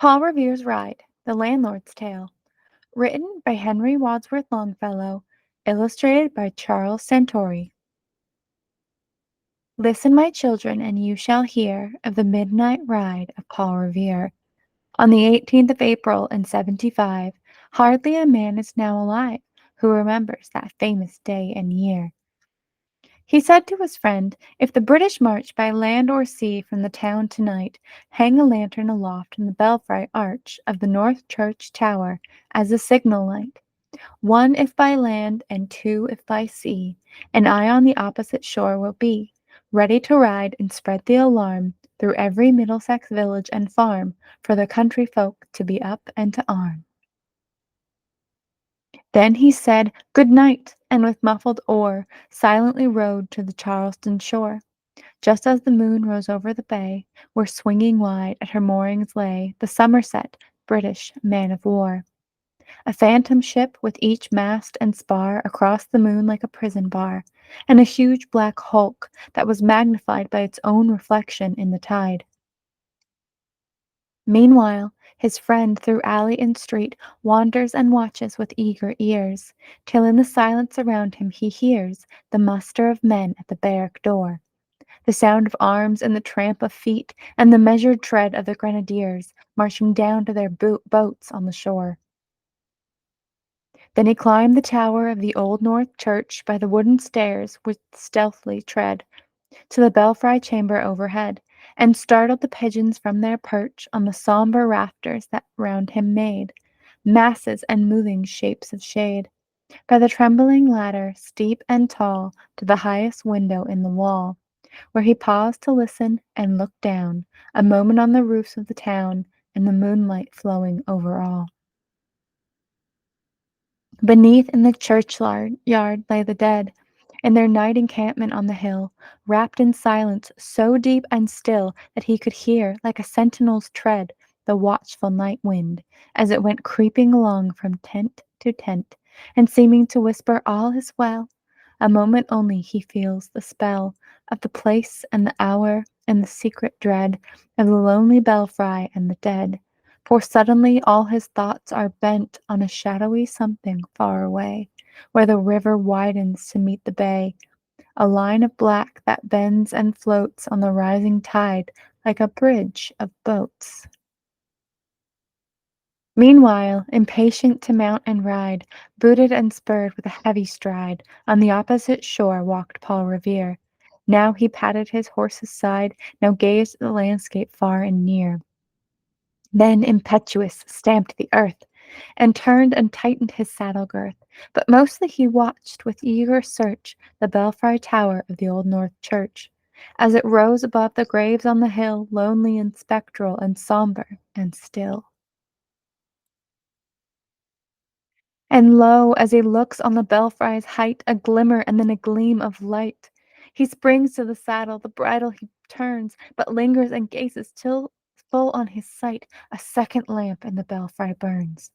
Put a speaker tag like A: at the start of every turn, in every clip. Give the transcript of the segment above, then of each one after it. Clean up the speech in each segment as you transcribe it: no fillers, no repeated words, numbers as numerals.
A: Paul Revere's Ride, The Landlord's Tale, written by Henry Wadsworth Longfellow, illustrated by Charles Santore. Listen, my children, and you shall hear of the midnight ride of Paul Revere. On the 18th of April in 75, hardly a man is now alive who remembers that famous day and year. He said to his friend, "If the British march by land or sea from the town tonight, hang a lantern aloft in the belfry arch of the North Church tower as a signal light, one if by land and two if by sea, and I on the opposite shore will be, ready to ride and spread the alarm through every Middlesex village and farm, for the country folk to be up and to arm." Then he said, "Good night," and with muffled oar silently rowed to the Charleston shore. Just as the moon rose over the bay, where swinging wide at her moorings lay the Somerset, British man of war, a phantom ship with each mast and spar across the moon like a prison bar, and a huge black hulk that was magnified by its own reflection in the tide. Meanwhile, his friend through alley and street wanders and watches with eager ears, till in the silence around him he hears the muster of men at the barrack door, the sound of arms and the tramp of feet, and the measured tread of the grenadiers marching down to their boats on the shore. Then he climbed the tower of the old North Church by the wooden stairs with stealthily tread, to the belfry chamber overhead, and startled the pigeons from their perch on the sombre rafters that round him made masses and moving shapes of shade, by the trembling ladder, steep and tall, to the highest window in the wall, where he paused to listen and look down a moment on the roofs of the town and the moonlight flowing over all. Beneath in the churchyard lay the dead, in their night encampment on the hill, wrapped in silence so deep and still that he could hear, like a sentinel's tread, the watchful night wind, as it went creeping along from tent to tent, and seeming to whisper all is well. A moment only he feels the spell of the place and the hour and the secret dread of the lonely belfry and the dead, for suddenly all his thoughts are bent on a shadowy something far away, where the river widens to meet the bay, a line of black that bends and floats on the rising tide like a bridge of boats. Meanwhile, impatient to mount and ride, booted and spurred with a heavy stride, on the opposite shore walked Paul Revere. Now he patted his horse's side, now gazed at the landscape far and near, then impetuous stamped the earth, and turned and tightened his saddle girth. But mostly he watched with eager search the belfry tower of the old North Church, as it rose above the graves on the hill, lonely and spectral and sombre and still. And lo, as he looks on the belfry's height, a glimmer and then a gleam of light. He springs to the saddle, the bridle he turns, but lingers and gazes till full on his sight a second lamp in the belfry burns.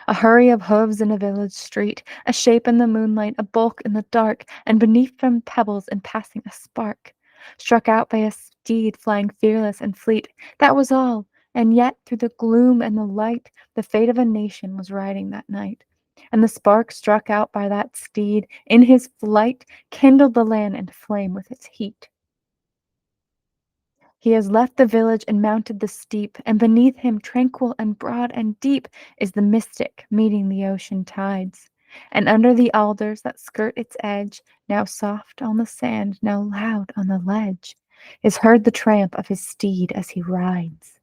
A: A hurry of hooves in a village street, a shape in the moonlight, a bulk in the dark, and beneath them pebbles in passing a spark, struck out by a steed flying fearless and fleet. That was all, and yet through the gloom and the light, the fate of a nation was riding that night. And the spark struck out by that steed, in his flight, kindled the land into flame with its heat. He has left the village and mounted the steep, and beneath him, tranquil and broad and deep, is the mystic meeting the ocean tides. And under the alders that skirt its edge, now soft on the sand, now loud on the ledge, is heard the tramp of his steed as he rides.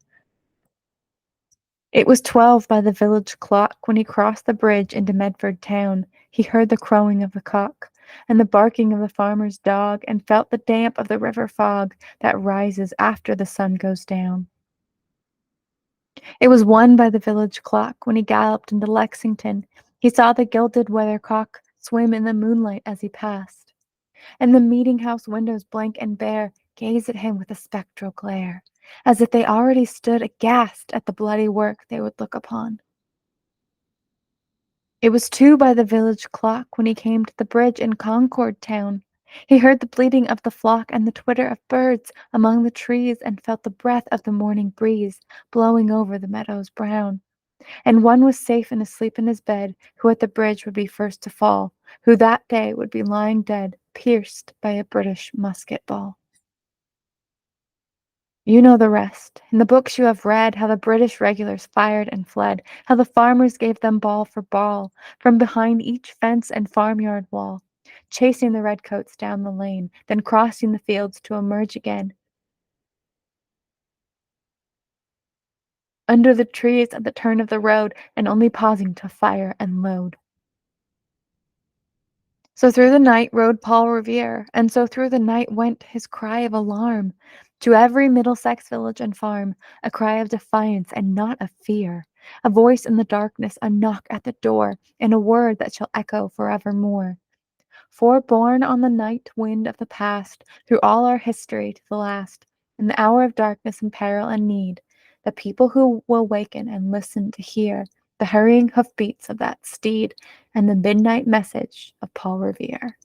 A: It was 12 by the village clock when he crossed the bridge into Medford town. He heard the crowing of the cock and the barking of the farmer's dog, and felt the damp of the river fog that rises after the sun goes down. It was 1 by the village clock when he galloped into Lexington. He saw the gilded weathercock swim in the moonlight as he passed, and the meeting-house windows blank and bare gaze at him with a spectral glare, as if they already stood aghast at the bloody work they would look upon. It was 2 by the village clock when he came to the bridge in Concord town. He heard the bleating of the flock and the twitter of birds among the trees, and felt the breath of the morning breeze blowing over the meadows brown. And one was safe and asleep in his bed, who at the bridge would be first to fall, who that day would be lying dead, pierced by a British musket ball. You know the rest. In the books you have read how the British regulars fired and fled, how the farmers gave them ball for ball from behind each fence and farmyard wall, chasing the redcoats down the lane, then crossing the fields to emerge again under the trees at the turn of the road, and only pausing to fire and load. So through the night rode Paul Revere, and so through the night went his cry of alarm to every Middlesex village and farm, a cry of defiance and not of fear, a voice in the darkness, a knock at the door, and a word that shall echo forevermore. For borne on the night wind of the past, through all our history to the last, in the hour of darkness and peril and need, the people who will waken and listen to hear the hurrying hoofbeats of that steed and the midnight message of Paul Revere.